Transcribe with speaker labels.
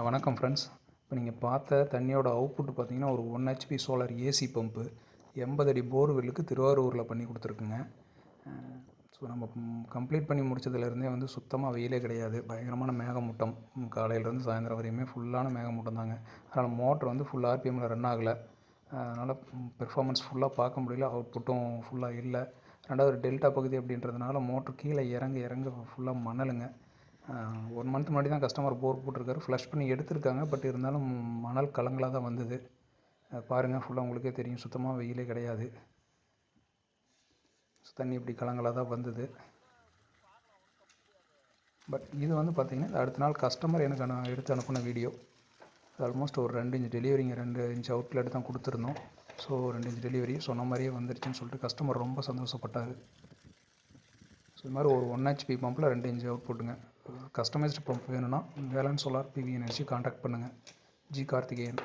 Speaker 1: வணக்கம் ஃப்ரெண்ட்ஸ். இப்போ நீங்கள் பார்த்த தண்ணியோட அவுட்புட் பார்த்தீங்கன்னா ஒரு 1 ஹெச்பி சோலார் ஏசி பம்பு 80 அடி போர்வெல்லுக்கு திருவாரூரில் பண்ணி கொடுத்துருக்குங்க. ஸோ நம்ம கம்ப்ளீட் பண்ணி முடிச்சதுலேருந்தே வந்து சுத்தமாக வெயிலே கிடையாது. பயங்கரமான மேகமூட்டம். காலையிலேருந்து சாயந்தரம் வரையுமே ஃபுல்லான மேகமூட்டம் தாங்க. அதனால் மோட்ரு வந்து ஃபுல் ஆர்பிஎம்மில் ரன் ஆகலை. அதனால் பெர்ஃபார்மன்ஸ் ஃபுல்லாக பார்க்க முடியல. அவுட்புட்டும் ஃபுல்லாக இல்லை. ரெண்டாவது டெல்டா பகுதி அப்படின்றதுனால மோட்ரு கீழே இறங்க ஃபுல்லாக மணலுங்க. 1 மந்த் முன்னாடி தான் கஸ்டமர் போர் போட்டிருக்காரு. ஃப்ளஷ் பண்ணி எடுத்திருக்காங்க. பட் இருந்தாலும் மணல் கலங்களாக தான் வந்தது. பாருங்கள், ஃபுல்லாக உங்களுக்கே தெரியும், சுத்தமாக வெயிலே கிடையாது. தண்ணி இப்படி கலங்களாக தான் வந்தது. பட் இது வந்து பார்த்திங்கன்னா அடுத்த நாள் கஸ்டமர் எனக்கு நான் எடுத்து அனுப்பின வீடியோ. ஆல்மோஸ்ட் ஒரு 2 இன்ச் டெலிவரிங்க. 2 இன்ச் அவுட்லெட் தான் கொடுத்துருந்தோம். ஸோ 2 இன்ச் டெலிவரி சொன்ன மாதிரியே வந்துருச்சுன்னு சொல்லிட்டு கஸ்டமர் ரொம்ப சந்தோஷப்பட்டார். ஸோ இது மாதிரி ஒரு 1 ஹெச்பி பம்பில் 2 இன்ச் அவுட் போட்டுங்க. கஸ்டமைஸ்டு பம்ப் வேணும்னா Velan solar PV energy contact பண்ணுங்கள். ஜி கார்த்திகேயன்.